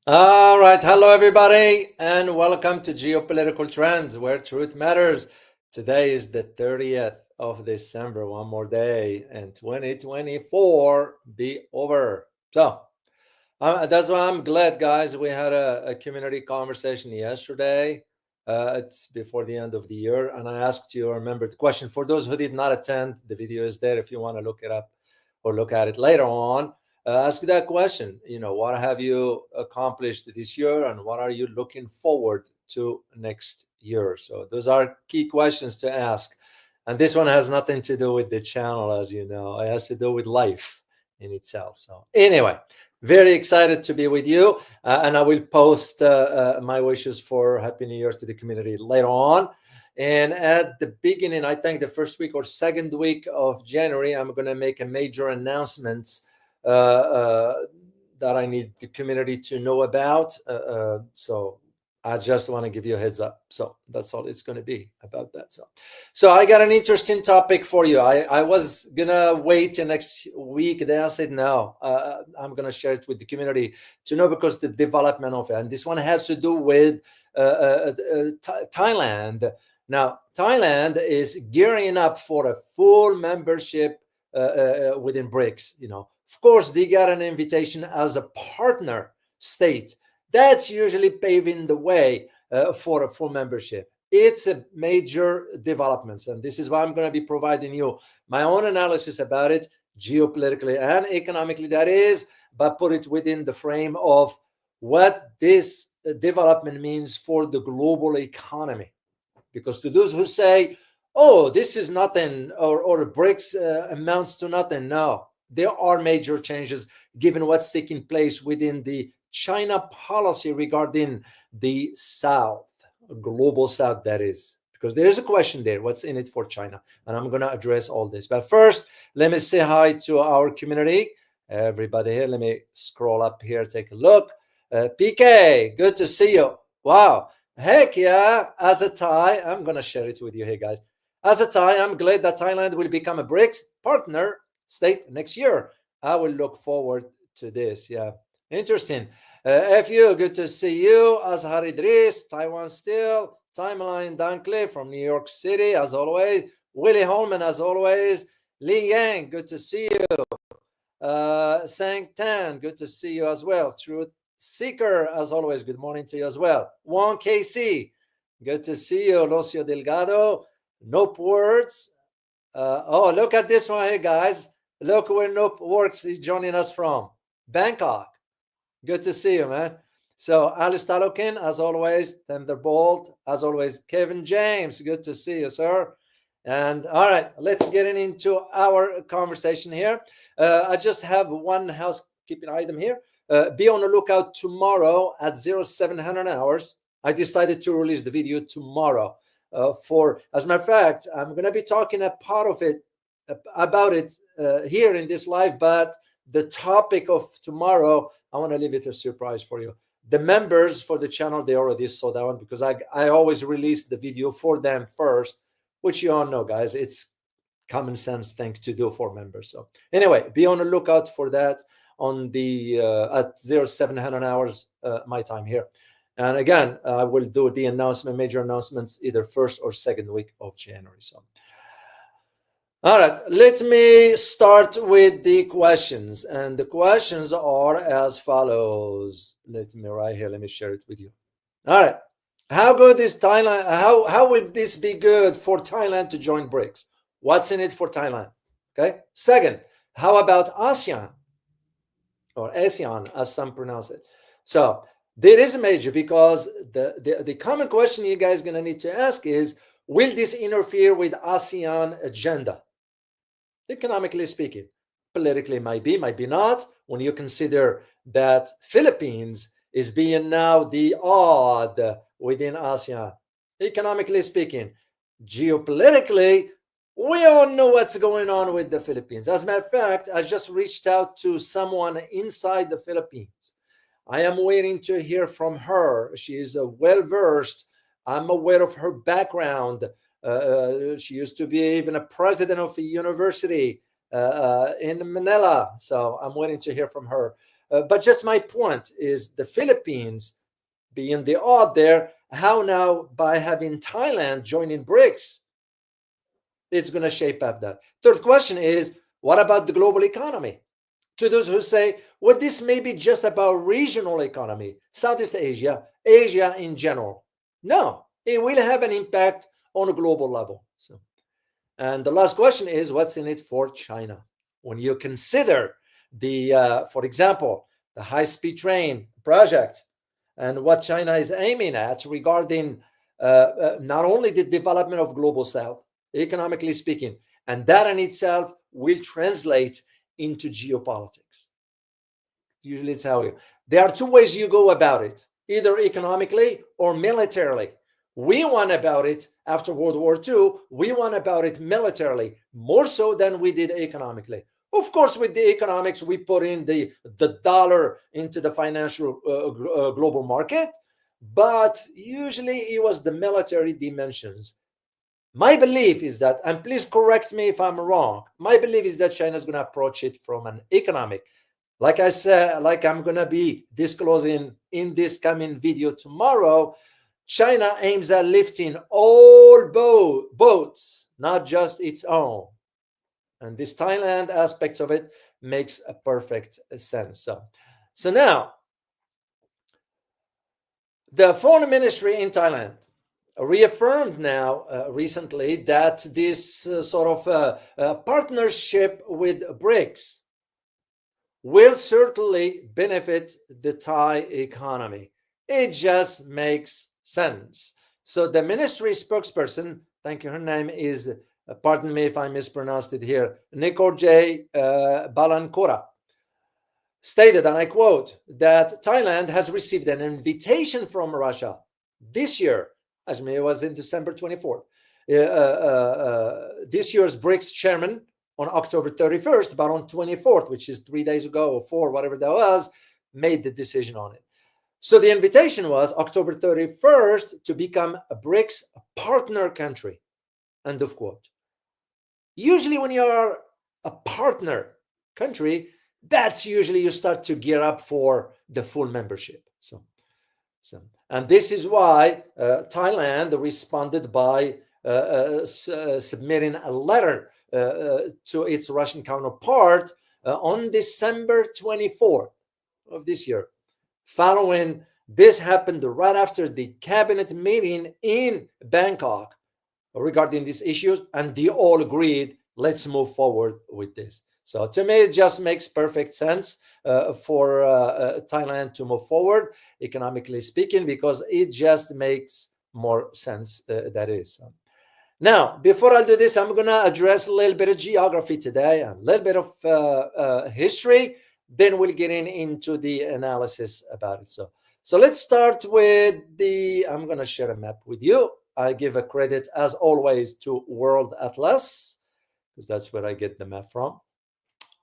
All right. Hello, everybody, and welcome to Geopolitical Trends, where truth matters. Today is the 30th of December. One more day, and 2024 be over. So that's why I'm glad, guys. We had a community conversation yesterday. It's before the end of the year, and I asked you, remember the question. For those who did not attend, the video is there if you want to look it up or look at it later on. Ask that question. What have you accomplished this year, and what are you looking forward to next year? So those are key questions to ask. And this one has nothing to do with the channel, as you know. It has to do with life in itself. So anyway, very excited to be with you, and I will post my wishes for Happy New Year to the community later on. And at the beginning, I think the first week or second week of January, I'm going to make a major announcements that I need the community to know about. So I just want to give you a heads up. So that's all it's going to be about that. So I got an interesting topic for you. I was going to wait till next week. Then I said, no, I'm going to share it with the community to know, because the development of it. And this one has to do with Thailand. Now, Thailand is gearing up for a full membership within BRICS. Of course, they got an invitation as a partner state. That's usually paving the way for a full membership. It's a major development, and this is why I'm going to be providing you my own analysis about it, geopolitically and economically, that is, but put it within the frame of what this development means for the global economy. Because to those who say, oh, this is nothing, or BRICS amounts to nothing, no, there are major changes given what's taking place within the China policy regarding the South, global South, that is, because there is a question there, what's in it for China? And I'm going to address all this. But first, let me say hi to our community. Everybody here, let me scroll up here, take a look. PK, good to see you. Wow. Heck yeah. As a Thai, I'm going to share it with you here, guys. As a Thai, I'm glad that Thailand will become a BRICS partner state next year. I will look forward to this. Yeah. Interesting. FU, good to see you. Azhar Idris, Taiwan still. Timeline Dunkley from New York City, as always. Willie Holman, as always. Li Yang, good to see you. Sang Tan, good to see you as well. Truth Seeker, as always, good morning to you as well. Juan KC, good to see you. Lucio Delgado, Nope Words. Oh, look at this one here, guys. Look where Nope Works is joining us from. Bangkok. Good to see you, man. So Alice Talokin, as always. Thunderbolt, as always. Kevin James, good to see you, sir. And all right, let's get into our conversation here. I just have one housekeeping item here. Be on the lookout tomorrow at 0700 hours. I decided to release the video tomorrow. As a matter of fact, I'm going to be talking a part of it about it here in this live, but the topic of tomorrow, I want to leave it a surprise for you. The members for the channel, they already saw that one, because I always release the video for them first, which you all know, guys. It's common sense thing to do for members. So anyway, be on the lookout for that on the at 0700 hours my time here. And again, I will do the major announcements, either first or second week of January. So, all right, let me start with the questions. And the questions are as follows. Let me share it with you. All right. How good is Thailand? How will this be good for Thailand to join BRICS? What's in it for Thailand? Okay. Second, how about ASEAN, or ASEAN, as some pronounce it? So there is a major, because the common question you guys are going to need to ask is, will this interfere with ASEAN agenda? Economically speaking, politically might be not, when you consider that Philippines is being now the odd within ASEAN. Economically speaking, geopolitically, we all know what's going on with the Philippines. As a matter of fact, I just reached out to someone inside the Philippines. I am waiting to hear from her. She is well-versed. I'm aware of her background. She used to be even a president of a university in Manila. So I'm waiting to hear from her. But just my point is the Philippines being the odd there, how now by having Thailand joining BRICS, it's going to shape up that. Third question is, what about the global economy? To those who say, well, this may be just about regional economy, Southeast Asia, Asia in general. No, it will have an impact on a global level. So, and the last question is, what's in it for China? When you consider the, for example, the high-speed train project and what China is aiming at regarding not only the development of global South, economically speaking, and that in itself will translate into geopolitics. Usually it's how there are two ways you go about it, either economically or militarily. We won about it after World War II. We won about it militarily, more so than we did economically. Of course, with the economics, we put in the dollar into the financial global market, but usually it was the military dimensions. My belief is that, and please correct me if I'm wrong, my belief is that China is going to approach it from an economic. Like I said, like I'm going to be disclosing in this coming video tomorrow, China aims at lifting all boats, not just its own. And this Thailand aspects of it makes a perfect sense. So now, the foreign ministry in Thailand reaffirmed now recently that this sort of partnership with BRICS will certainly benefit the Thai economy. It just makes sense. So the ministry spokesperson, thank you, her name is, pardon me if I mispronounced it here, Nikorjay Balankora, stated, and I quote, that Thailand has received an invitation from Russia this year, as it was in December 24th. This year's BRICS chairman on October 31st, but on 24th, which is 3 days ago or 4, whatever that was, made the decision on it. So the invitation was October 31st to become a BRICS partner country, end of quote. Usually when you are a partner country, that's usually you start to gear up for the full membership. And this is why Thailand responded by submitting a letter to its Russian counterpart on December 24th of this year. Following this happened right after the cabinet meeting in Bangkok regarding these issues, and they all agreed, let's move forward with this. So to me, it just makes perfect sense for Thailand to move forward, economically speaking, because it just makes more sense, that is. Now, before I do this, I'm going to address a little bit of geography today, and a little bit of history. Then we'll get into the analysis about it. So let's start with I'm going to share a map with you. I give a credit, as always, to World Atlas, because that's where I get the map from.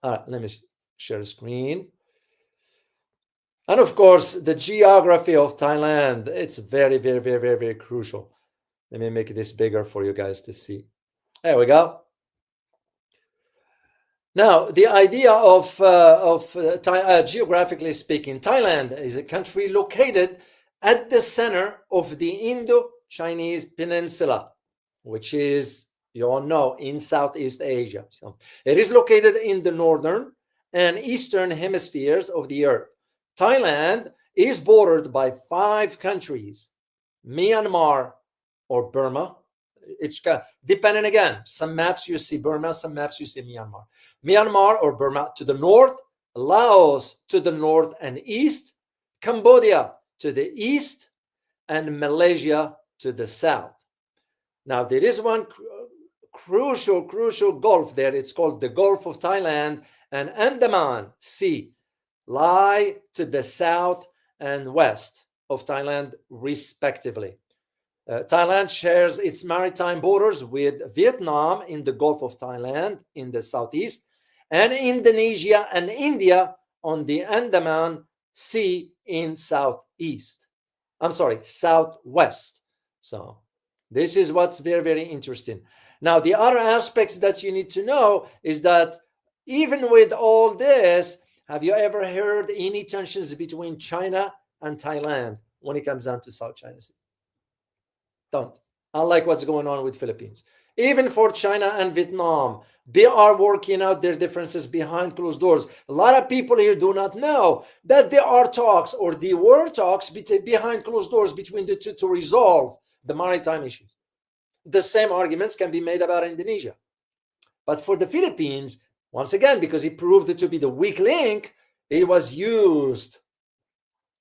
Let me share a screen. And of course, the geography of Thailand, it's very, very, very, very, very crucial. Let me make this bigger for you guys to see. There we go. Now, the idea of geographically speaking, Thailand is a country located at the center of the Indo-Chinese Peninsula, which is, you all know, in Southeast Asia. So it is located in the northern and eastern hemispheres of the earth. Thailand is bordered by 5 countries: Myanmar or Burma. It's depending again. Some maps you see Burma, some maps you see Myanmar. Myanmar or Burma to the north, Laos to the north and east, Cambodia to the east, and Malaysia to the south. Now, there is one crucial gulf there. It's called the Gulf of Thailand, and Andaman Sea lie to the south and west of Thailand, respectively. Thailand shares its maritime borders with Vietnam in the Gulf of Thailand in the southeast, and Indonesia and India on the Andaman Sea in southwest. So this is what's very, very interesting. Now, the other aspects that you need to know is that even with all this, Have you ever heard any tensions between China and Thailand when it comes down to South China Sea? Don't. Unlike what's going on with Philippines. Even for China and Vietnam, they are working out their differences behind closed doors. A lot of people here do not know that there are talks, or there were talks behind closed doors between the two to resolve the maritime issues. The same arguments can be made about Indonesia. But for the Philippines, once again, because it proved to be the weak link, it was used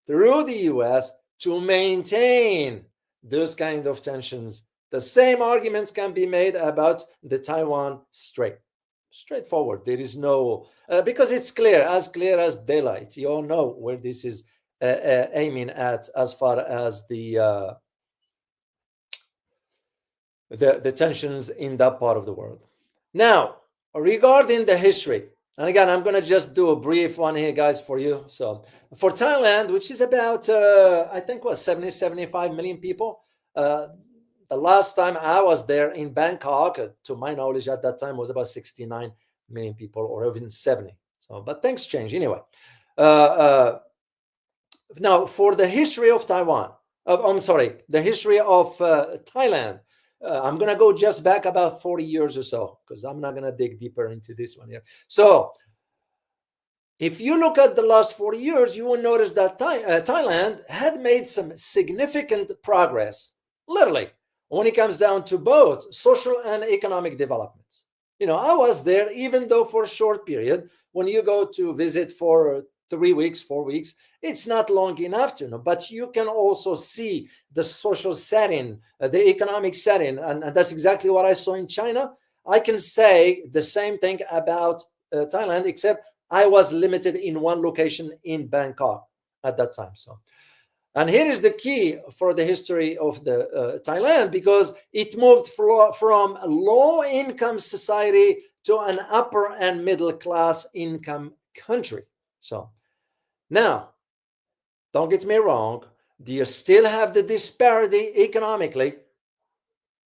through the US to maintain those kind of tensions. The same arguments can be made about the Taiwan Strait. Straightforward. There is no, because it's clear as daylight. You all know where this is aiming at as far as the tensions in that part of the world. Now, regarding the history, and again, I'm going to just do a brief one here, guys, for you. So for Thailand, which is about, I think, 75 million people. The last time I was there in Bangkok, to my knowledge at that time, was about 69 million people, or even 70. So, but things change anyway. Now, for the history of Taiwan, the history of Thailand, I'm going to go just back about 40 years or so, because I'm not going to dig deeper into this one here. So if you look at the last 40 years, you will notice that Thailand had made some significant progress, literally, when it comes down to both social and economic developments. You know, I was there, even though for a short period. When you go to visit for 3 weeks, 4 weeks, it's not long enough to know, but you can also see the social setting, the economic setting, and that's exactly what I saw in China. I can say the same thing about Thailand, except I was limited in one location in Bangkok at that time. So, and here is the key for the history of the Thailand, because it moved from a low-income society to an upper and middle-class income country. So now, don't get me wrong, do you still have the disparity economically?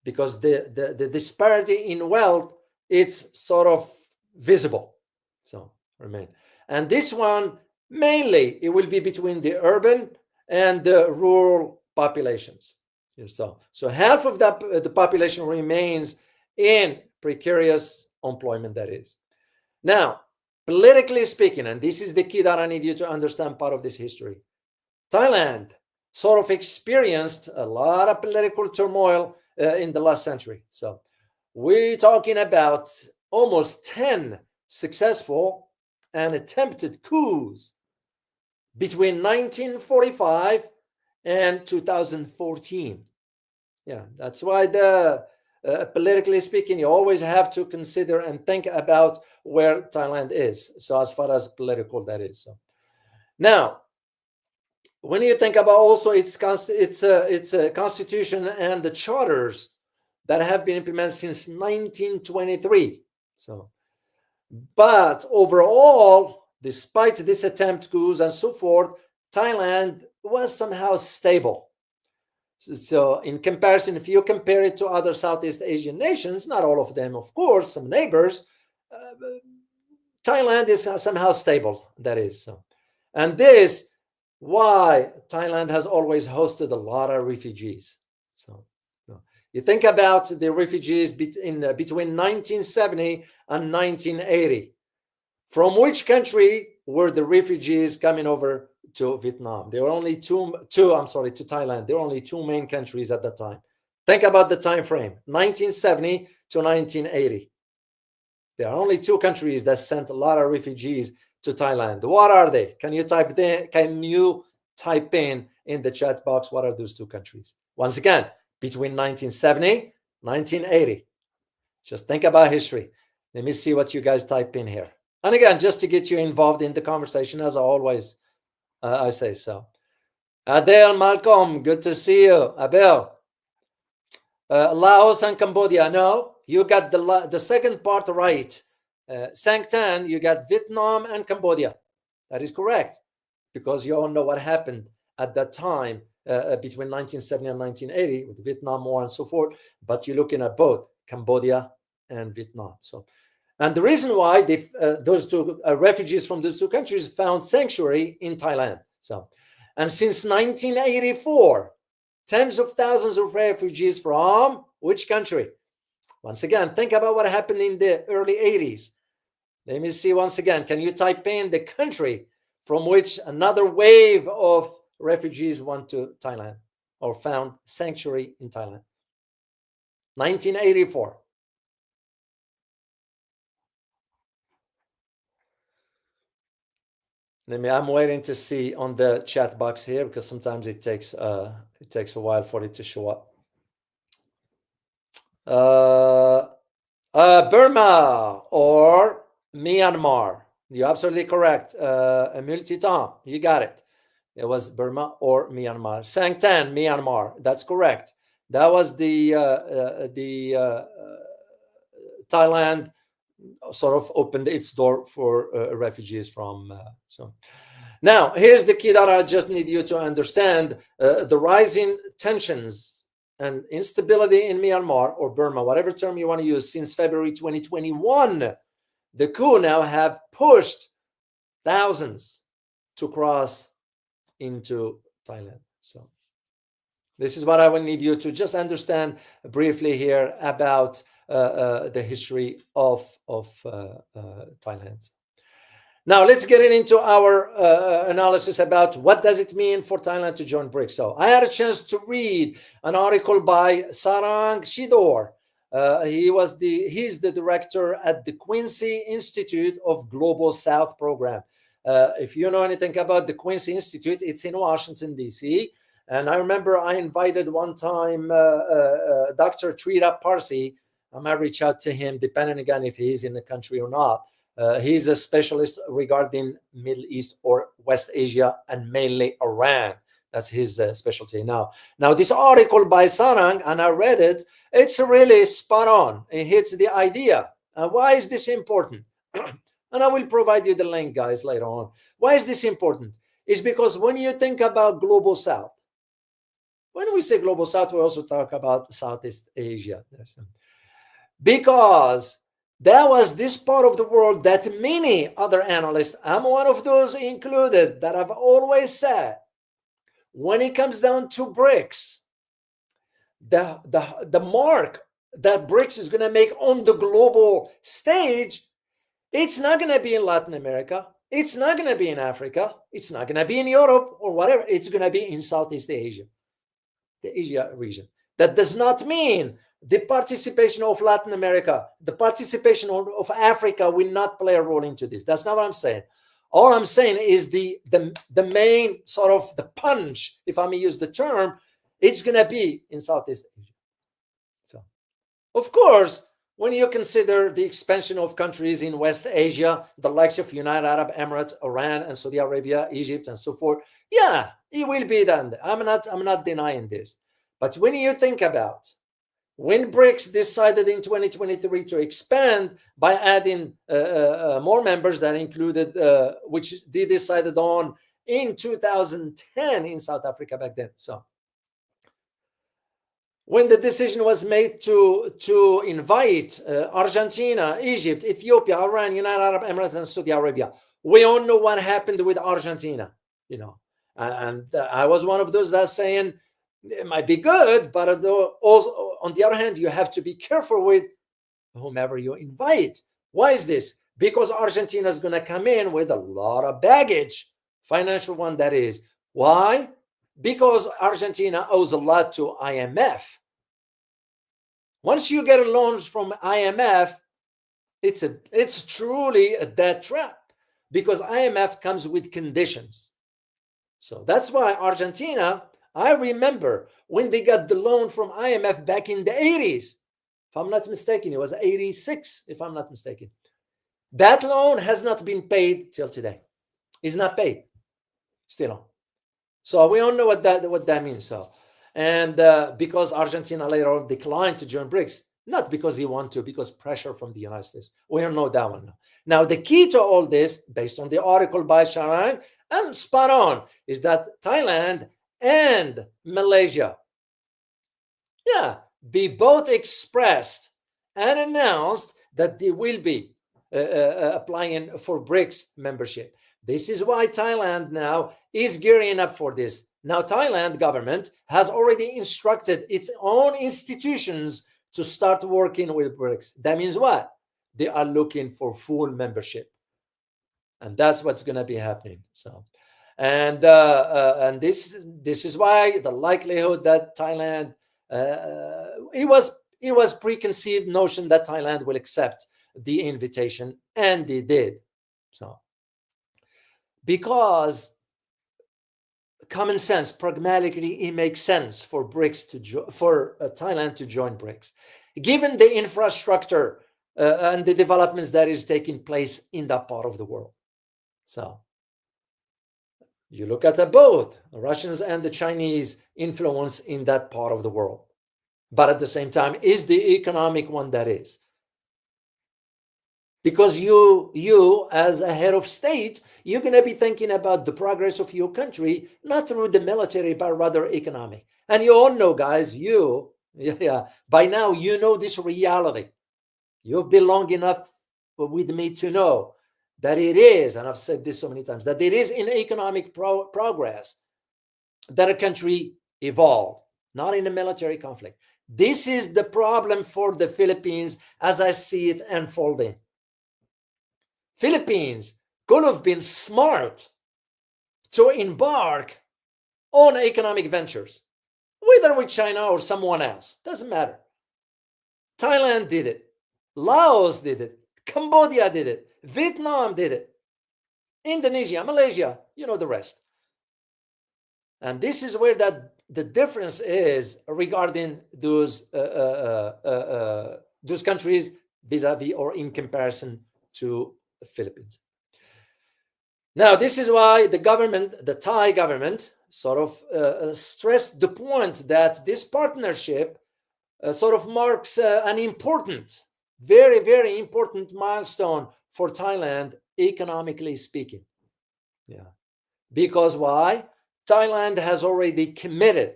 Because the disparity in wealth, it's sort of visible. So remain. And this one, mainly, it will be between the urban and the rural populations. So half of the population remains in precarious employment, that is. Now, politically speaking, and this is the key that I need you to understand part of this history, Thailand sort of experienced a lot of political turmoil in the last century. So we're talking about almost 10 successful and attempted coups between 1945 and 2014. Yeah, that's why politically speaking, you always have to consider and think about where Thailand is. So as far as political, that is. So now, when you think about also its constitution and the charters that have been implemented since 1923. So, but overall, despite this attempt coups and so forth, Thailand was somehow stable. So in comparison, if you compare it to other Southeast Asian nations, not all of them, of course, some neighbors, Thailand is somehow stable, that is. So, and this why Thailand has always hosted a lot of refugees. So you think about the refugees between 1970 and 1980. From which country were the refugees coming over to Vietnam? There were only to Thailand. There were only two main countries at that time. Think about the time frame, 1970 to 1980. There are only two countries that sent a lot of refugees to Thailand. What are they? Can you type in the chat box what are those two countries? Once again, between 1970, 1980. Just think about history. Let me see what you guys type in here. And again, just to get you involved in the conversation, as always, I say so. Adele, Malcolm, good to see you. Abel. Laos and Cambodia. No, you got the second part right. Sang Tan, you got Vietnam and Cambodia. That is correct, because you all know what happened at that time between 1970 and 1980 with the Vietnam War and so forth. But you're looking at both Cambodia and Vietnam. So And the reason why those two refugees from those two countries found sanctuary in Thailand. So, and since 1984, tens of thousands of refugees from which country? Once again, think about what happened in the early 80s. Let me see once again. Can you type in the country from which another wave of refugees went to Thailand or found sanctuary in Thailand? 1984. I'm waiting to see on the chat box here because sometimes it takes a while for it to show up. Burma or Myanmar. You're absolutely correct. Multitan, you got it. It was Burma or Myanmar. Sangtan, Myanmar. That's correct. That was the Thailand sort of opened its door for refugees from. So now here's the key that I just need you to understand: the rising tensions and instability in Myanmar or Burma, whatever term you want to use, since February 2021. The coup now have pushed thousands to cross into Thailand. So this is what I will need you to just understand briefly here about the history of Thailand. Now let's get into our analysis about what does it mean for Thailand to join BRICS. So I had a chance to read an article by Sarang Shidor. He's the director at the Quincy Institute of Global South Program. If you know anything about the Quincy Institute, it's in Washington, D.C. And I remember I invited one time Dr. Trita Parsi. I might reach out to him, depending again if he's in the country or not. He's a specialist regarding Middle East or West Asia and mainly Iran. That's his specialty. Now this article by Sarang, and I read it, it's really spot on. It hits the idea. Why is this important? And I will provide you the link, guys, later on. Why is this important? It's because when you think about Global South, when we say Global South, we also talk about Southeast Asia. Because that was this part of the world that many other analysts, I'm one of those included, that I've always said, when it comes down to BRICS, the mark that BRICS is going to make on the global stage, it's not going to be in Latin America. It's not going to be in Africa. It's not going to be in Europe or whatever. It's going to be in Southeast Asia, the Asia region. That does not mean the participation of Latin America, the participation of Africa will not play a role into this. That's not what I'm saying. All I'm saying is the main sort of the punch, if I may use the term, it's going to be in Southeast Asia. So, of course, when you consider the expansion of countries in West Asia, the likes of United Arab Emirates, Iran, and Saudi Arabia, Egypt, and so forth, yeah, it will be done. I'm not denying this. But when you think about when BRICS decided in 2023 to expand by adding more members that included, which they decided on in 2010 in South Africa back then. So when the decision was made to invite Argentina, Egypt, Ethiopia, Iran, United Arab Emirates, and Saudi Arabia, we all know what happened with Argentina, and I was one of those that's saying it might be good, but also on the other hand, you have to be careful with whomever you invite. Why is this? Because Argentina is going to come in with a lot of baggage, financial one that is. Why? Because Argentina owes a lot to IMF. Once you get loans from IMF, it's truly a debt trap because IMF comes with conditions. So that's why Argentina, I remember when they got the loan from IMF back in the 80s. If I'm not mistaken, it was 86, if I'm not mistaken. That loan has not been paid till today. It's not paid still on. So we all know what that means. So, and because Argentina later on declined to join BRICS, not because he wanted to, because pressure from the United States. We don't know that one. Now, the key to all this, based on the article by Sarang, and spot on, is that Thailand and Malaysia, yeah, they both expressed and announced that they will be applying for BRICS membership. This is why Thailand now is gearing up for this. Now, Thailand government has already instructed its own institutions to start working with BRICS. That means what? They are looking for full membership, and that's what's going to be happening. So, and this is why the likelihood that Thailand, it was preconceived notion that Thailand will accept the invitation, and they did. So, because common sense, pragmatically, it makes sense for BRICS for Thailand to join BRICS, given the infrastructure and the developments that is taking place in that part of the world. So you look at both the Russians and the Chinese influence in that part of the world, but at the same time is the economic one that is. Because you as a head of state, you're going to be thinking about the progress of your country, not through the military, but rather economic. And you all know, guys, by now, you know this reality. You've been long enough with me to know that it is, and I've said this so many times, that it is in economic progress that a country evolved, not in a military conflict. This is the problem for the Philippines as I see it unfolding. Philippines could have been smart to embark on economic ventures, whether with China or someone else, doesn't matter. Thailand did it. Laos did it. Cambodia did it. Vietnam did it. Indonesia, Malaysia, you know the rest. And this is where the difference is regarding those countries vis-a-vis or in comparison to the Philippines. Now, this is why the Thai government sort of stressed the point that this partnership sort of marks an important, very, very important milestone for Thailand, economically speaking. Yeah. Because why? Thailand has already committed.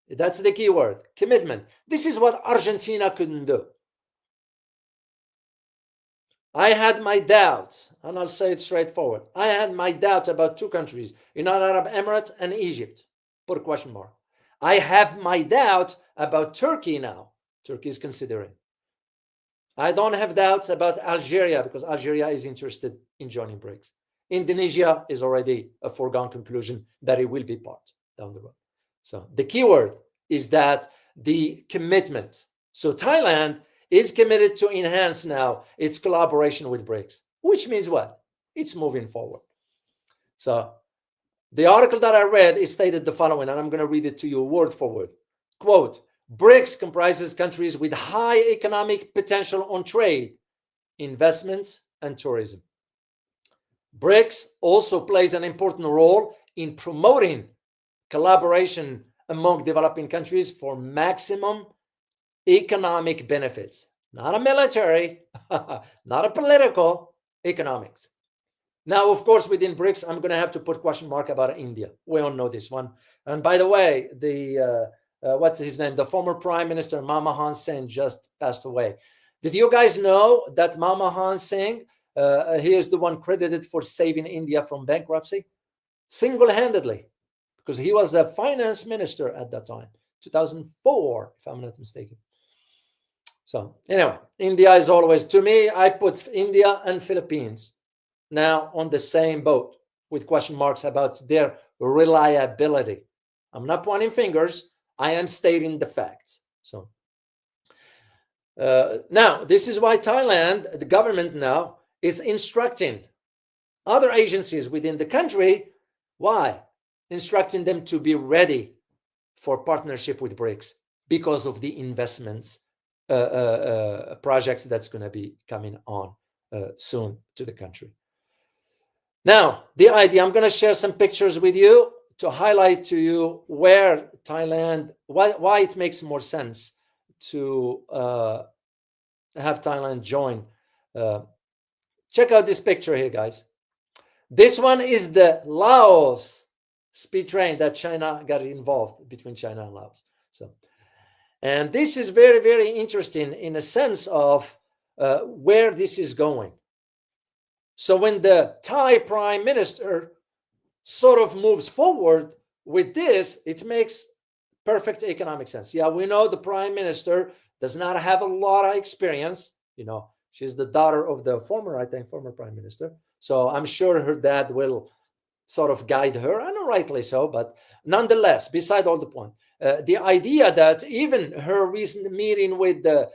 That's the key word, commitment. This is what Argentina couldn't do. I had my doubts, and I'll say it straightforward. I had my doubt about two countries, United Arab Emirates and Egypt. Put a question mark. I have my doubt about Turkey now. Turkey is considering. I don't have doubts about Algeria because Algeria is interested in joining BRICS. Indonesia is already a foregone conclusion that it will be part down the road. So the key word is that the commitment. So Thailand is committed to enhance now its collaboration with BRICS, which means what? It's moving forward. So the article that I read is stated the following, and I'm going to read it to you word for word. Quote, BRICS comprises countries with high economic potential on trade, investments, and tourism. BRICS also plays an important role in promoting collaboration among developing countries for maximum economic benefits, not a military, not a political, economics. Now, of course, within BRICS, I'm going to have to put question mark about India. We all know this one. And by the way, what's his name? The former Prime Minister Manmohan Singh just passed away. Did you guys know that Manmohan Singh, he is the one credited for saving India from bankruptcy? Single-handedly, because he was a finance minister at that time, 2004, if I'm not mistaken. So anyway, India is always, to me, I put India and Philippines now on the same boat with question marks about their reliability. I'm not pointing fingers. I am stating the facts. So now, this is why Thailand, the government now, is instructing other agencies within the country. Why? Instructing them to be ready for partnership with BRICS because of the investments projects that's going to be coming on soon to the country. Now, the idea, I'm going to share some pictures with you to highlight to you where Thailand, why it makes more sense to have Thailand join. Check out this picture here, guys. This one is the Laos speed train that China got involved between China and Laos. So, and this is very, very interesting in a sense of where this is going. So when the Thai prime minister sort of moves forward with this, it makes perfect economic sense. Yeah, we know the prime minister does not have a lot of experience. She's the daughter of the former prime minister. So I'm sure her dad will sort of guide her, and rightly so. But nonetheless, beside all the point, the idea that even her recent meeting with the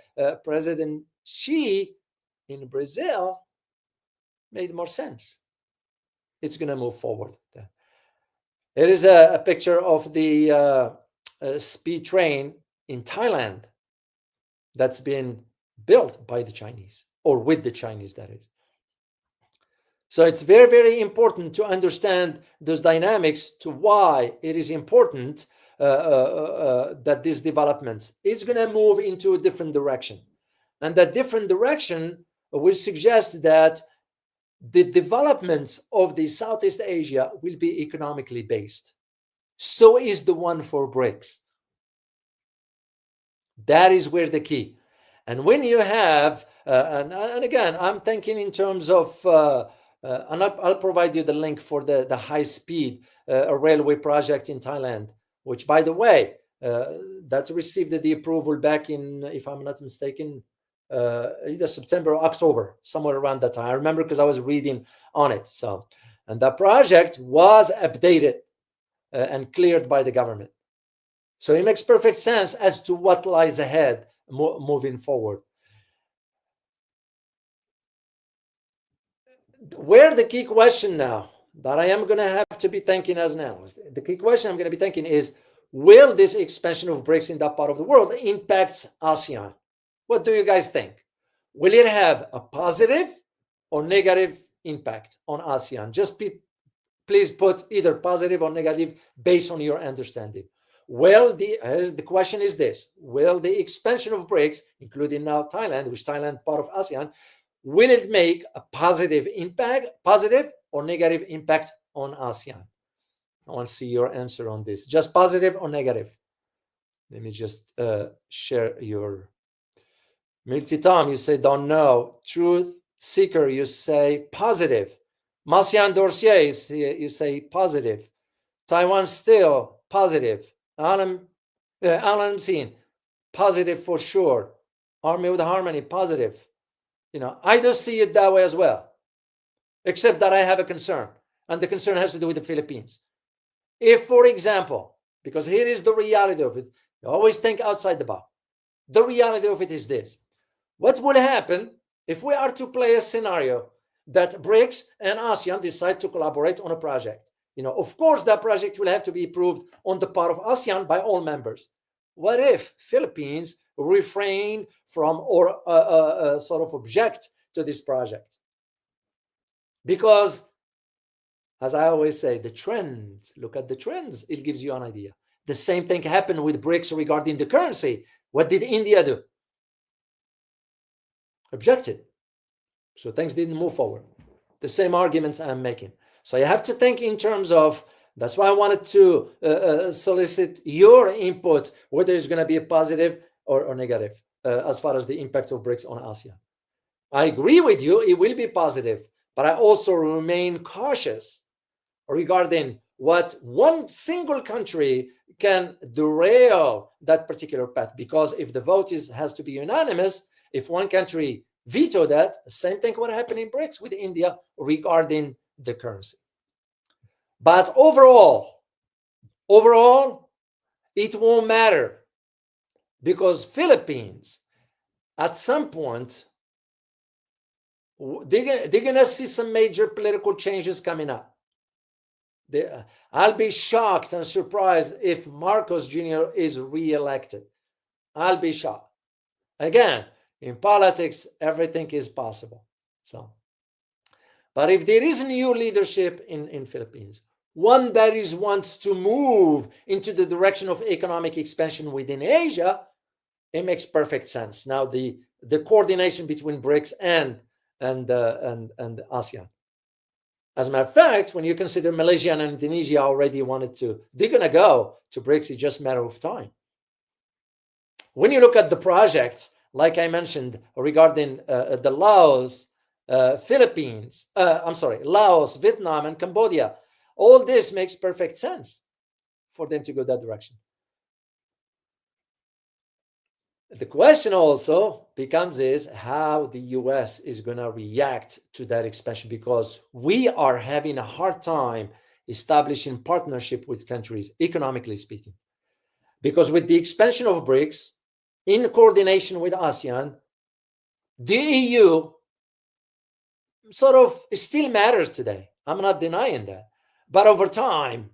President Xi in Brazil made more sense. It's going to move forward. It is a picture of the speed train in Thailand that's been built by the Chinese, or with the Chinese, that is. So it's very, very important to understand those dynamics, to why it is important that these developments is going to move into a different direction. And that different direction will suggest that the developments of the Southeast Asia will be economically based. So is the one for BRICS. That is where the key. And when you have, and again, I'm thinking in terms of, and I'll provide you the link for the high-speed railway project in Thailand, which, by the way, that received the approval back in, if I'm not mistaken, either September or October, somewhere around that time. I remember because I was reading on it. So, and that project was updated and cleared by the government. So it makes perfect sense as to what lies ahead moving forward. Where the key question now that I am going to have to be thinking as an analyst, the key question I'm going to be thinking is, will this expansion of BRICS in that part of the world impact ASEAN? What do you guys think? Will it have a positive or negative impact on ASEAN? Just please put either positive or negative based on your understanding. Well, the question is this: will the expansion of BRICS, including now Thailand, which Thailand part of ASEAN, will it make a positive impact, positive or negative impact on ASEAN? I want to see your answer on this. Just positive or negative? Let me just share your. Milty Tom, you say don't know. Truth Seeker, you say positive. Marcian Dorcier, you say positive. Taiwan Still, positive. Alan Seen, positive for sure. Army with Harmony, positive. I do see it that way as well, except that I have a concern, and the concern has to do with the Philippines. If, for example, because here is the reality of it, you always think outside the box. The reality of it is this: what would happen if we are to play a scenario that BRICS and ASEAN decide to collaborate on a project? Of course, that project will have to be approved on the part of ASEAN by all members. What if Philippines refrain from or sort of object to this project? Because, as I always say, the trends, look at the trends, it gives you an idea. The same thing happened with BRICS regarding the currency. What did India do? Objected. So things didn't move forward. The same arguments I'm making. So you have to think in terms of, that's why I wanted to solicit your input, whether it's going to be a positive or negative as far as the impact of BRICS on ASEAN. I agree with you, it will be positive, but I also remain cautious regarding what one single country can derail that particular path. Because if the vote has to be unanimous, if one country veto that, same thing would happen in BRICS with India regarding the currency. But overall, it won't matter, because Philippines, at some point, they're gonna see some major political changes coming up. I'll be shocked and surprised if Marcos Jr. is re-elected. I'll be shocked. Again, in politics, everything is possible. So, but if there is new leadership in Philippines, one that wants to move into the direction of economic expansion within Asia, it makes perfect sense. Now, the coordination between BRICS and ASEAN. As a matter of fact, when you consider Malaysia and Indonesia already they're going to go to BRICS. It's just a matter of time. When you look at the projects, like I mentioned, regarding the Laos Philippines, Laos, Vietnam, and Cambodia. All this makes perfect sense for them to go that direction. The question also becomes is how the US is going to react to that expansion, because we are having a hard time establishing partnership with countries, economically speaking. Because with the expansion of BRICS, in coordination with ASEAN, the EU sort of still matters today. I'm not denying that. But over time,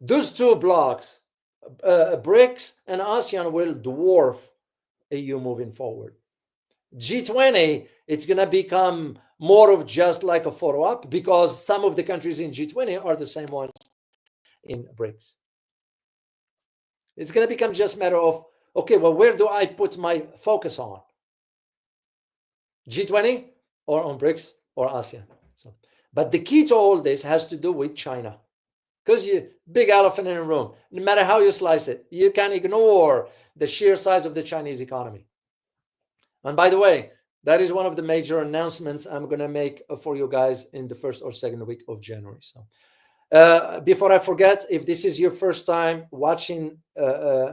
those two blocks, BRICS and ASEAN, will dwarf EU moving forward. G20, it's going to become more of just like a photo op, because some of the countries in G20 are the same ones in BRICS. It's going to become just a matter of, okay, well, where do I put my focus on? G20 or on BRICS or ASEAN? But the key to all this has to do with China. Because you big elephant in the room, no matter how you slice it, you can't ignore the sheer size of the Chinese economy. And by the way, that is one of the major announcements I'm going to make for you guys in the first or second week of January. So before I forget, if this is your first time watching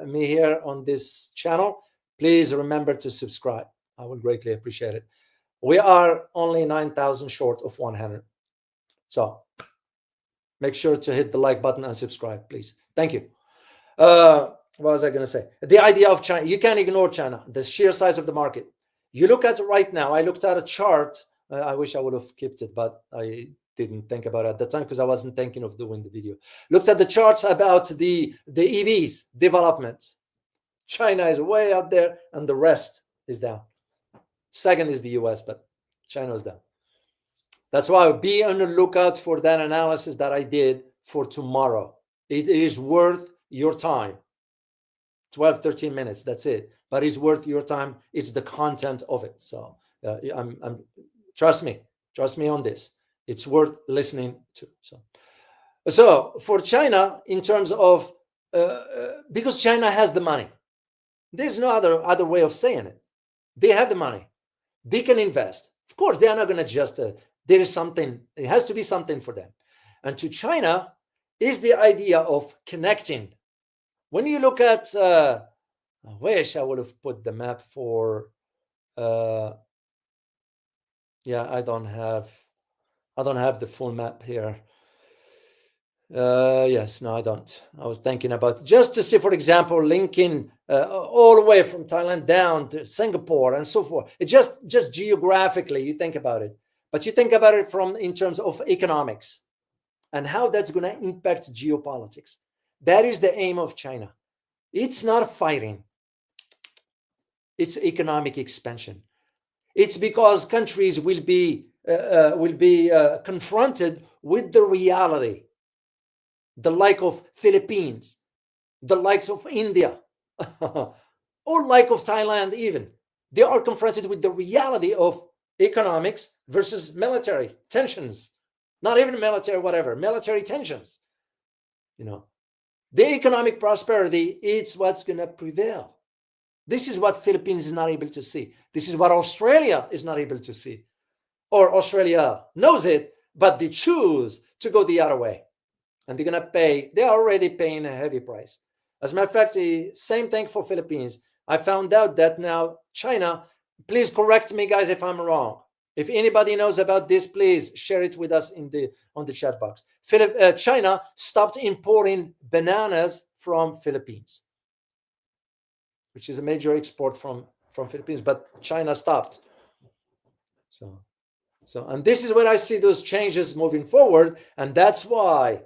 me here on this channel, please remember to subscribe. I will greatly appreciate it. We are only 9,000 short of 100. So make sure to hit the like button and subscribe, please. Thank you. What was I going to say? The idea of China. You can't ignore China, the sheer size of the market. You look at it right now. I looked at a chart. I wish I would have kept it, but I didn't think about it at the time because I wasn't thinking of doing the video. Looked at the charts about the EVs developments. China is way out there and the rest is down. Second is the US, but China is down. That's why I'll be on the lookout for that analysis that I did for tomorrow. It is worth your time. 12, 13 minutes, that's it. But it's worth your time. It's the content of it. So trust me on this. It's worth listening to. So for China, in terms of, because China has the money, there's no other way of saying it. They have the money. They can invest. Of course, they are not going to just, there is something, it has to be something for them. And to China is the idea of connecting. When you look at, I wish I would have put the map for, yeah, I don't have the full map here. Yes, no, I don't. I was thinking about just to see, for example, linking all the way from Thailand down to Singapore and so forth. It's just geographically, you think about it, but you think about it from in terms of economics and how that's going to impact geopolitics. That is the aim of China. It's not fighting. It's economic expansion. It's because countries will be confronted with the reality. The like of Philippines, the likes of India, or like of Thailand even. They are confronted with the reality of economics versus military tensions. Not even military, whatever, military tensions. You know, the economic prosperity, it's what's going to prevail. This is what Philippines is not able to see. This is what Australia is not able to see. Or Australia knows it, but they choose to go the other way. And they're going to pay, they're already paying a heavy price. As a matter of fact, the same thing for Philippines. I found out that now China, please correct me, guys, if I'm wrong. If anybody knows about this, please share it with us on the chat box. China stopped importing bananas from Philippines, which is a major export from Philippines, but China stopped. So, and this is where I see those changes moving forward, and that's why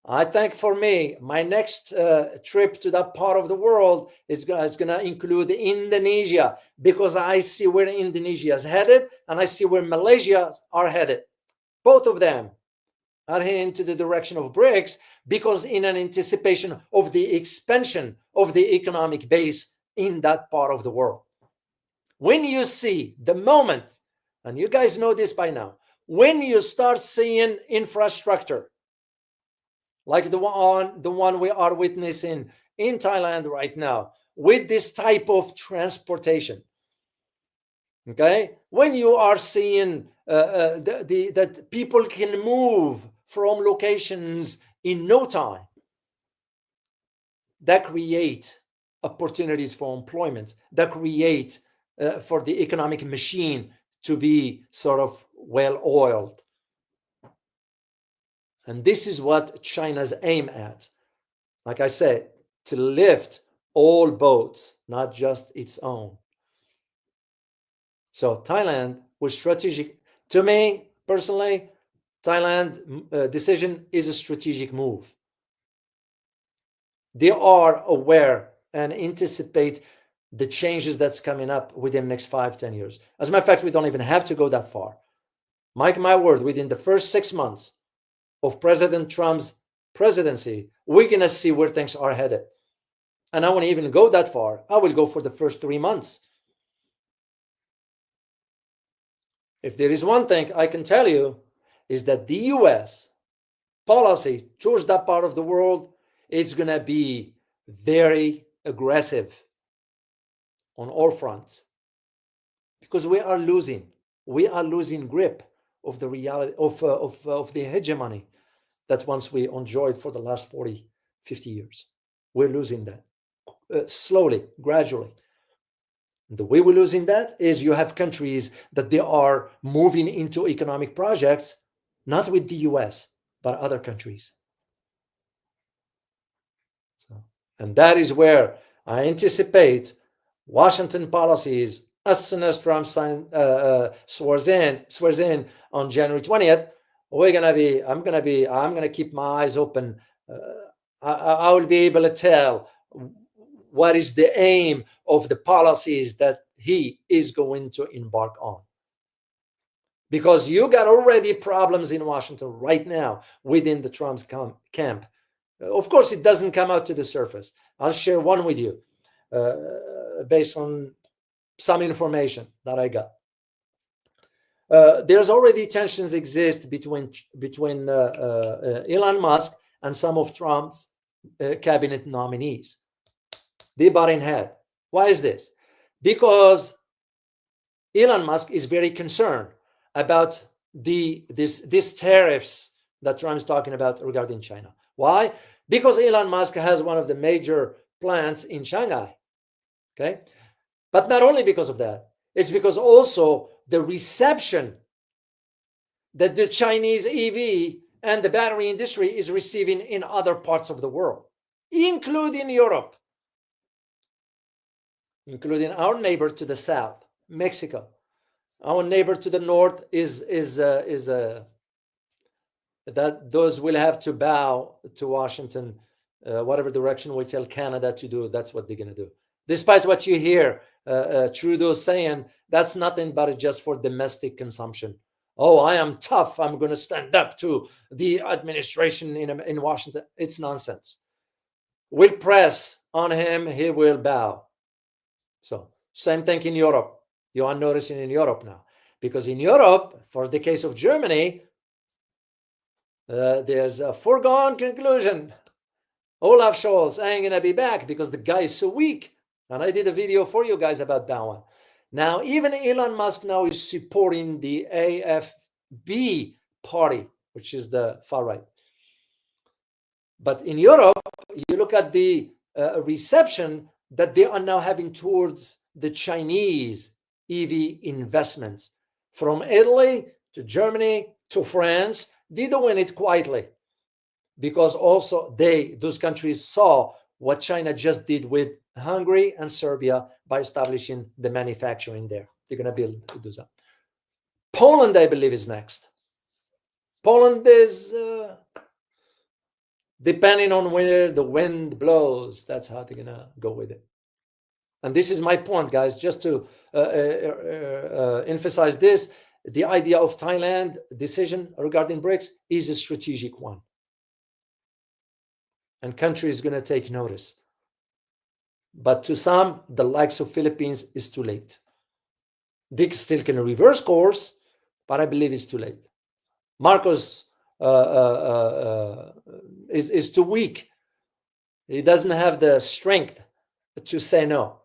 I think for me, my next trip to that part of the world is going to include Indonesia, because I see where Indonesia is headed and I see where Malaysia are headed. Both of them are heading to the direction of BRICS, because in an anticipation of the expansion of the economic base in that part of the world. When you see the moment, and you guys know this by now, when you start seeing infrastructure, like the one we are witnessing in Thailand right now, with this type of transportation, Okay, when you are seeing that people can move from locations in no time, that create opportunities for employment, that create for the economic machine to be sort of well oiled. And this is what China's aim at. Like I said, to lift all boats, not just its own. So Thailand was strategic. To me, personally, Thailand decision is a strategic move. They are aware and anticipate the changes that's coming up within the next 5-10 years. As a matter of fact, we don't even have to go that far. Mark my word, within the first 6 months of President Trump's presidency, we're going to see where things are headed. And I won't even go that far. I will go for the first 3 months. If there is one thing I can tell you, is that the US policy towards that part of the world is going to be very aggressive on all fronts, because we are losing grip of the reality of the hegemony that once we enjoyed for the last 40-50 years. We're losing that slowly, gradually. And the way we're losing that is you have countries that they are moving into economic projects, not with the US, but other countries. So, and that is where I anticipate Washington policies, as soon as Trump swears in on January 20th, I'm gonna keep my eyes open. I will be able to tell what is the aim of the policies that he is going to embark on. Because you got already problems in Washington right now within the Trump camp. Of course, it doesn't come out to the surface. I'll share one with you based on some information that I got. There's already tensions exist between Elon Musk and some of Trump's cabinet nominees. They butt in head. Why is this? Because Elon Musk is very concerned about these tariffs that Trump is talking about regarding China. Why? Because Elon Musk has one of the major plants in Shanghai. Okay, but not only because of that, it's because also the reception that the Chinese EV and the battery industry is receiving in other parts of the world, including Europe, including our neighbor to the south, Mexico. Our neighbor to the north is that those will have to bow to Washington, whatever direction we tell Canada to do, that's what they're going to do. Despite what you hear Trudeau saying, that's nothing but just for domestic consumption. Oh, I am tough. I'm going to stand up to the administration in Washington. It's nonsense. We'll press on him. He will bow. So same thing in Europe. You are noticing in Europe now. Because in Europe, for the case of Germany, there's a foregone conclusion. Olaf Scholz ain't going to be back because the guy is so weak. And I did a video for you guys about that one. Now, even Elon Musk now is supporting the AfD party, which is the far right. But in Europe, you look at the reception that they are now having towards the Chinese EV investments. From Italy to Germany to France, they doing it quietly. Because also those countries saw what China just did with Hungary and Serbia by establishing the manufacturing there. They're going to build those up. Poland, I believe, is next. Poland is depending on where the wind blows. That's how they're going to go with it. And this is my point, guys, just to emphasize this. The idea of Thailand decision regarding BRICS is a strategic one. And country is going to take notice. But to some, the likes of Philippines, is too late. They still can reverse course, but I believe it's too late. Marcos is too weak. He doesn't have the strength to say no.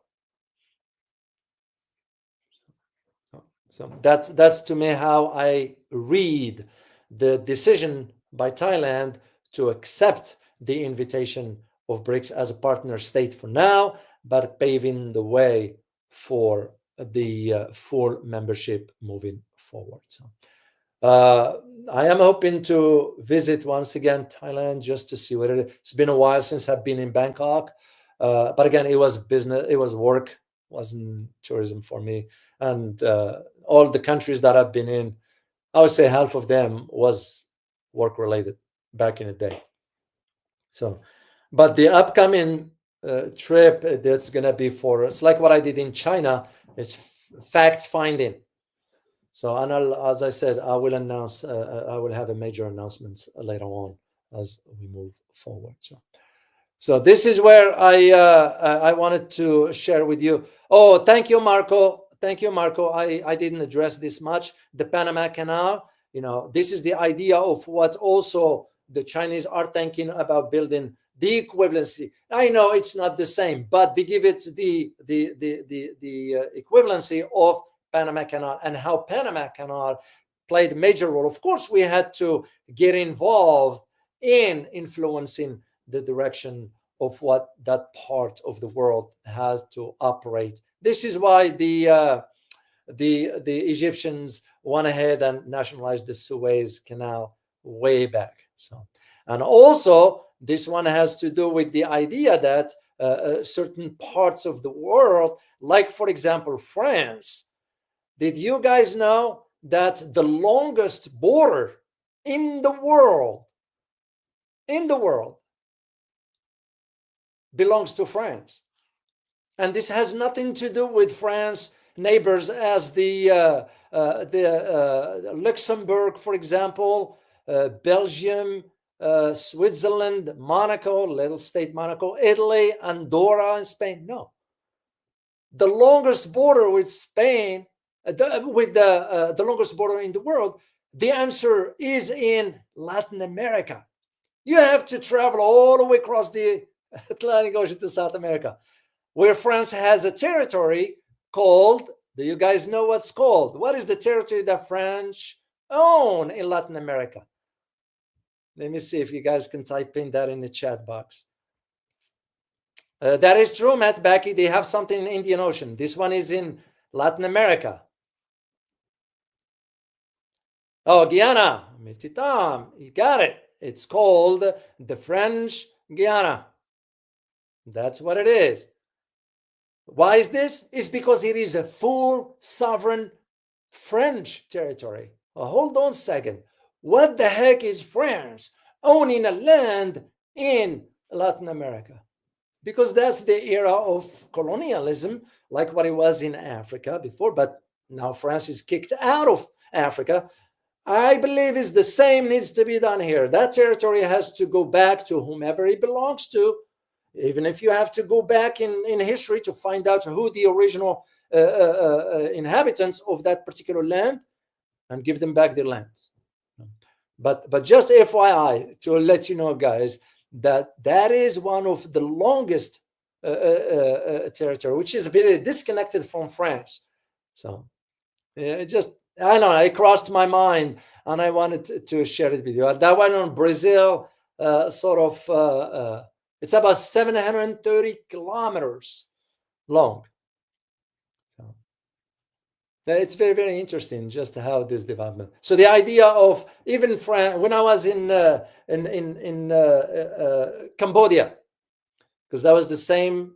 So that's to me how I read the decision by Thailand to accept the invitation of BRICS as a partner state for now, but paving the way for the full membership moving forward. So I am hoping to visit once again Thailand just to see what it is. It's been a while since I've been in Bangkok, but again, it was business, it was work, wasn't tourism for me. And all the countries that I've been in, I would say half of them was work related back in the day. So, but the upcoming trip that's gonna be for, it's like what I did in China. It's fact finding. So, and as I said, I will announce. I will have a major announcements later on as we move forward. So this is where I wanted to share with you. Oh, thank you, Marco. Thank you, Marco. I didn't address this much. The Panama Canal. You know, this is the idea of what also the Chinese are thinking about building the equivalency. I know it's not the same, but they give it the equivalency of Panama Canal and how Panama Canal played a major role. Of course, we had to get involved in influencing the direction of what that part of the world has to operate. This is why the Egyptians went ahead and nationalized the Suez Canal way back. So, and also this one has to do with the idea that certain parts of the world, like for example France, did you guys know that the longest border in the world belongs to France? And this has nothing to do with France neighbors as the Luxembourg, for example, Belgium, Switzerland, Monaco, little state Monaco, Italy, Andorra, and Spain. No, the longest border with Spain, the longest border in the world, the answer is in Latin America. You have to travel all the way across the Atlantic Ocean to South America, where France has a territory called, do you guys know what's called? What is the territory that French own in Latin America? Let me see if you guys can type in that in the chat box. That is true, Matt Backy. They have something in the Indian Ocean. This one is in Latin America. Oh, Guyana. Mititam. You got it. It's called the French Guiana. That's what it is. Why is this? It's because it is a full sovereign French territory. Well, hold on a second. What the heck is France owning a land in Latin America? Because that's the era of colonialism, like what it was in Africa before, but now France is kicked out of Africa. I believe is the same needs to be done here. That territory has to go back to whomever it belongs to, even if you have to go back in history to find out who the original inhabitants of that particular land, and give them back their land. But just FYI, to let you know, guys, that is one of the longest territory, which is a bit disconnected from France. So I know it crossed my mind, and I wanted to share it with you. That one on Brazil, it's about 730 kilometers long. So it's very, very interesting just how this development. So the idea of even France, when I was in Cambodia, because that was the same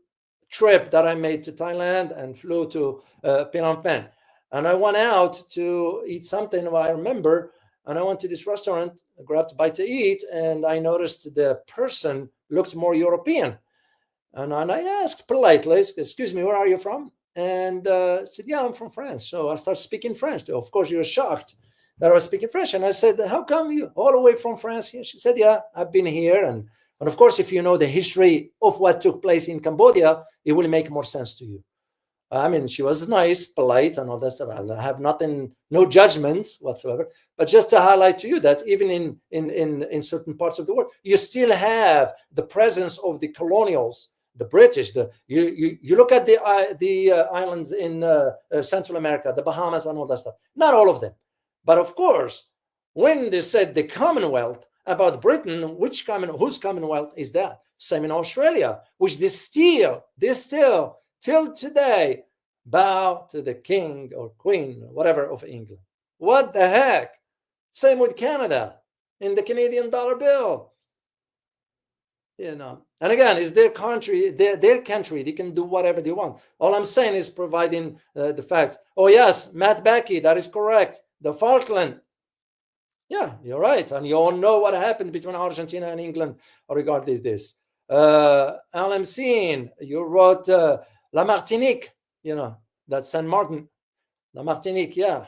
trip that I made to Thailand and flew to Phnom Penh. And I went out to eat something, I remember, and I went to this restaurant, grabbed a bite to eat, and I noticed the person looked more European. And I asked politely, excuse me, where are you from? And said, yeah, I'm from France. So I started speaking French. Of course, you were shocked that I was speaking French. And I said, how come you all the way from France here? She said, yeah, I've been here. And of course, if you know the history of what took place in Cambodia, it will make more sense to you. I mean, she was nice, polite, and all that stuff. I have no judgments whatsoever. But just to highlight to you that even in certain parts of the world, you still have the presence of the colonials the British. You look at the islands in Central America, the Bahamas, and all that stuff. Not all of them, but of course, when they said the Commonwealth about Britain, whose Commonwealth is that? Same in Australia, which they still till today bow to the king or queen, whatever, of England. What the heck? Same with Canada in the Canadian dollar bill. And again, it's their country, their country. They can do whatever they want. All I'm saying is providing the facts. Oh yes, Matt Becky, that is correct. The Falkland. Yeah, you're right. And you all know what happened between Argentina and England regarding this. LMC, you wrote La Martinique, that's Saint Martin. La Martinique, yeah.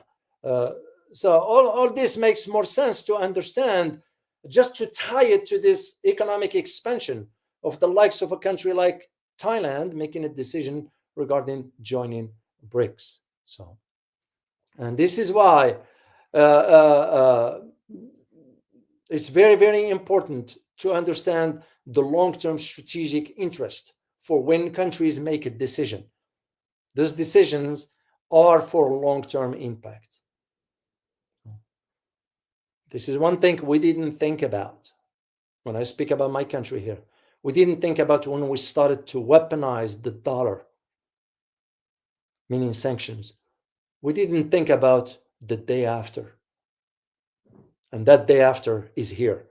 So all this makes more sense to understand, just to tie it to this economic expansion of the likes of a country like Thailand making a decision regarding joining BRICS. So, and this is why it's very, very important to understand the long-term strategic interest for when countries make a decision. Those decisions are for long-term impact. This is one thing we didn't think about when I speak about my country here. We didn't think about when we started to weaponize the dollar, meaning sanctions. We didn't think about the day after. And that day after is here.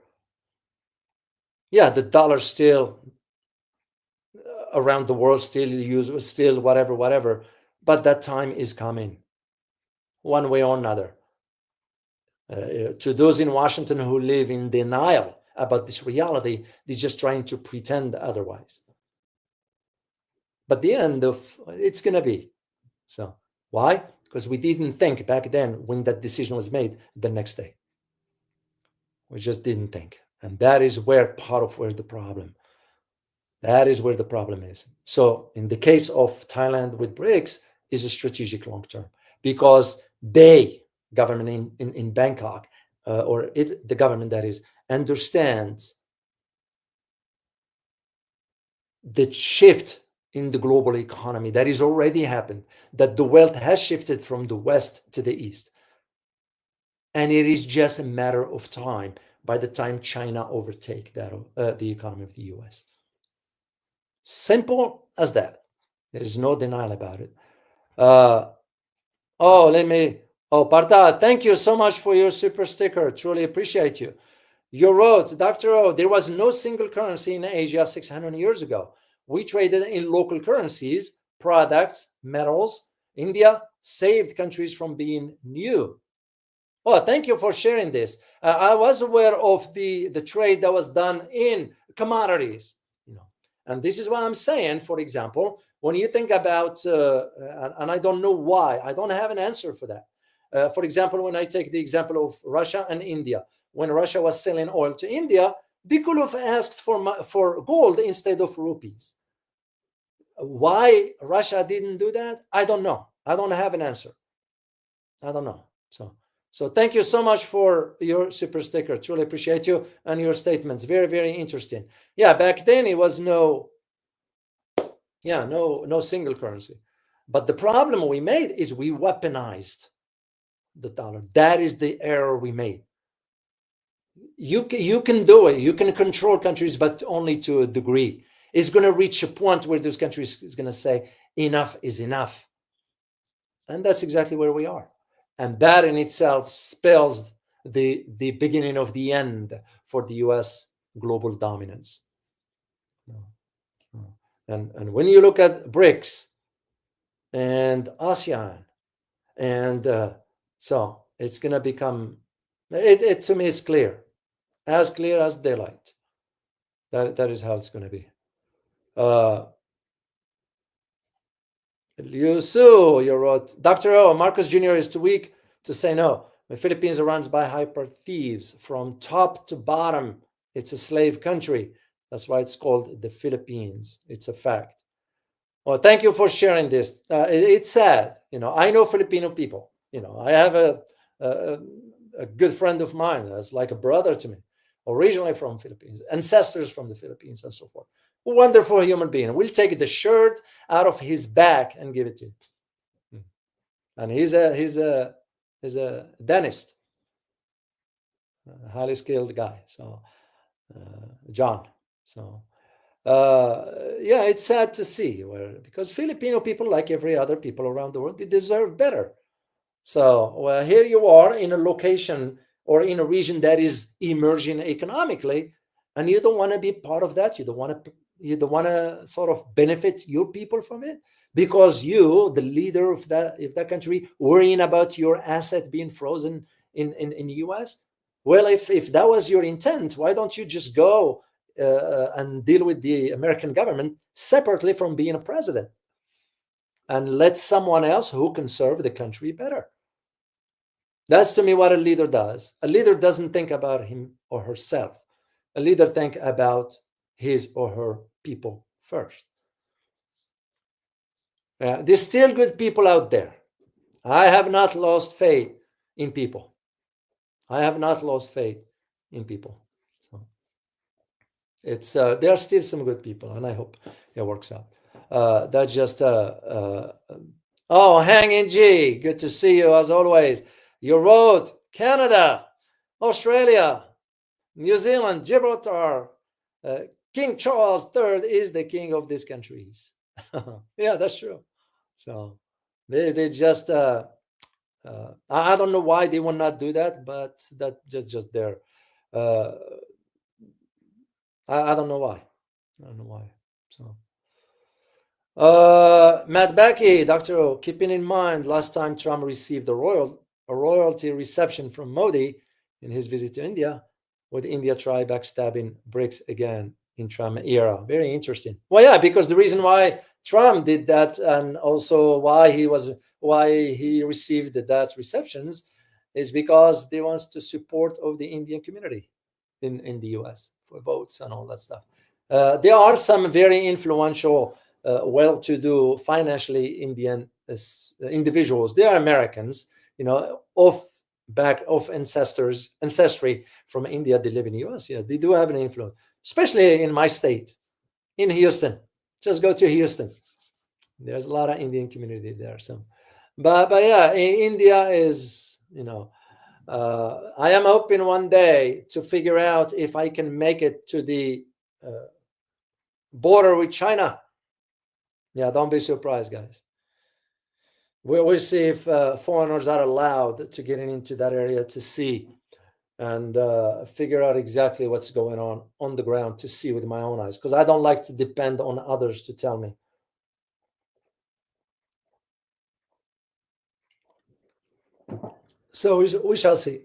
Yeah, the dollar still around the world, still whatever. But that time is coming, one way or another. To those in Washington who live in denial about this reality, they're just trying to pretend otherwise. But the end of it's going to be. So why? Because we didn't think back then when that decision was made the next day. We just didn't think. And that is part of the problem. That is where the problem is. So in the case of Thailand with BRICS, is a strategic long term, because government in Bangkok, the government that is, understands the shift in the global economy that is already happened, that the wealth has shifted from the west to the east. And it is just a matter of time by the time China overtake the economy of the US. Simple as that. There is no denial about it. Partha, thank you so much for your super sticker. Truly appreciate you. You wrote, Dr. O, there was no single currency in Asia 600 years ago. We traded in local currencies, products, metals. India saved countries from being new. Oh, thank you for sharing this. I was aware of the trade that was done in commodities, and this is what I'm saying. For example, when you think about, and I don't know why, I don't have an answer for that. For example, when I take the example of Russia and India, when Russia was selling oil to India, they could have asked for gold instead of rupees. Why Russia didn't do that, I don't know. I don't have an answer. I don't know. So thank you so much for your super sticker. Truly appreciate you and your statements. Very, very interesting. Yeah, back then it was no single currency. But the problem we made is we weaponized the dollar. That is the error we made. You can do it. You can control countries, but only to a degree. It's going to reach a point where those countries is going to say enough is enough. And that's exactly where we are. And that in itself spells the beginning of the end for the US global dominance. And when you look at BRICS and ASEAN, and so it's going to become, it to me is clear as daylight. That is how it's going to be. Liu Su, you wrote, Dr. O, Marcos Jr. is too weak to say no. The Philippines are run by hyper thieves from top to bottom. It's a slave country. That's why it's called the Philippines. It's a fact. Well, thank you for sharing this. It's sad. I know Filipino people. I have a good friend of mine that's like a brother to me. originally from Philippines, ancestors from the Philippines, and so forth. Wonderful human being. We'll take the shirt out of his back and give it to him. And he's a dentist, a highly skilled guy. So John. So yeah, it's sad to see because Filipino people, like every other people around the world, they deserve better. So here you are in a location or in a region that is emerging economically, and you don't want to be part of that. You don't want to sort of benefit your people from it because you, the leader of that country, worrying about your asset being frozen in the US. Well, if that was your intent, why don't you just go and deal with the American government separately from being a president and let someone else who can serve the country better? That's to me what a leader does. A leader doesn't think about him or herself. A leader thinks about his or her people first. There's still good people out there. I have not lost faith in people. I have not lost faith in people. So it's there are still some good people, and I hope it works out. That's just oh, Hanging G, good to see you as always. You wrote Canada, Australia, New Zealand, Gibraltar. King Charles III is the king of these countries. Yeah, that's true. So they just I don't know why they will not do that, but that just there. I don't know why. I don't know why. So Matt Becky, Dr. O, keeping in mind last time Trump received a royalty reception from Modi in his visit to India, would India try backstabbing BRICS again in Trump era? Very interesting. Well, yeah, because the reason why Trump did that, and also why he received that receptions, is because they wants to support of the Indian community in the US for votes and all that stuff. There are some very influential, well-to-do, financially Indian individuals. They are Americans, of ancestry from India. They live in the US. Yeah, they do have an influence, especially in my state, in Houston. Just go to Houston. There's a lot of Indian community there. So, but yeah, India is, I am hoping one day to figure out if I can make it to the border with China. Yeah, don't be surprised, guys. We'll see if foreigners are allowed to get into that area to see and figure out exactly what's going on the ground, to see with my own eyes, because I don't like to depend on others to tell me. So we shall see.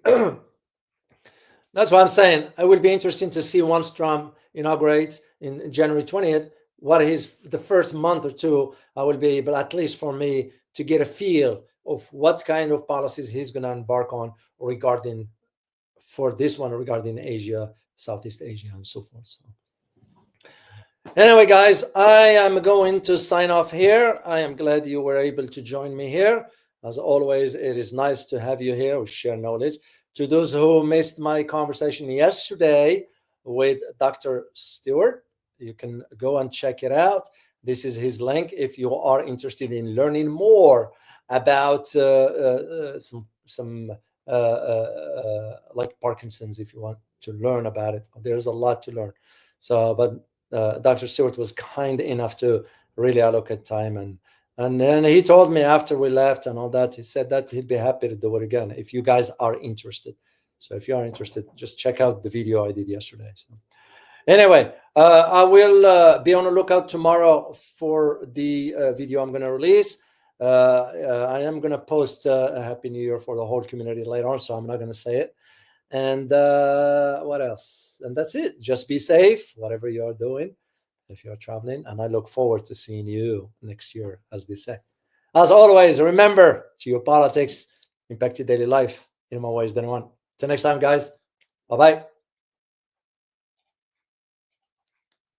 That's what I'm saying. It will be interesting to see once Trump inaugurates in January 20th, what the first month or two, I will be able, at least for me, to get a feel of what kind of policies he's going to embark on regarding Asia, Southeast Asia, and so forth. So anyway, guys, I am going to sign off here. I am glad you were able to join me here. As always, it is nice to have you here. We share knowledge. To those who missed my conversation yesterday with Dr. Stewart, you can go and check it out. This is his link if you are interested in learning more about some like Parkinson's. If you want to learn about it, there's a lot to learn. So, but Dr. Stewart was kind enough to really allocate time, and then he told me after we left and all that, he said that he'd be happy to do it again if you guys are interested. So if you are interested, just check out the video I did yesterday. So anyway, I will be on the lookout tomorrow for the video I'm going to release. I am going to post a Happy New Year for the whole community later on, so I'm not going to say it. And what else? And that's it. Just be safe, whatever you are doing, if you're traveling. And I look forward to seeing you next year, as they say. As always, remember, geopolitics impact your daily life in more ways than one. Till next time, guys. Bye-bye.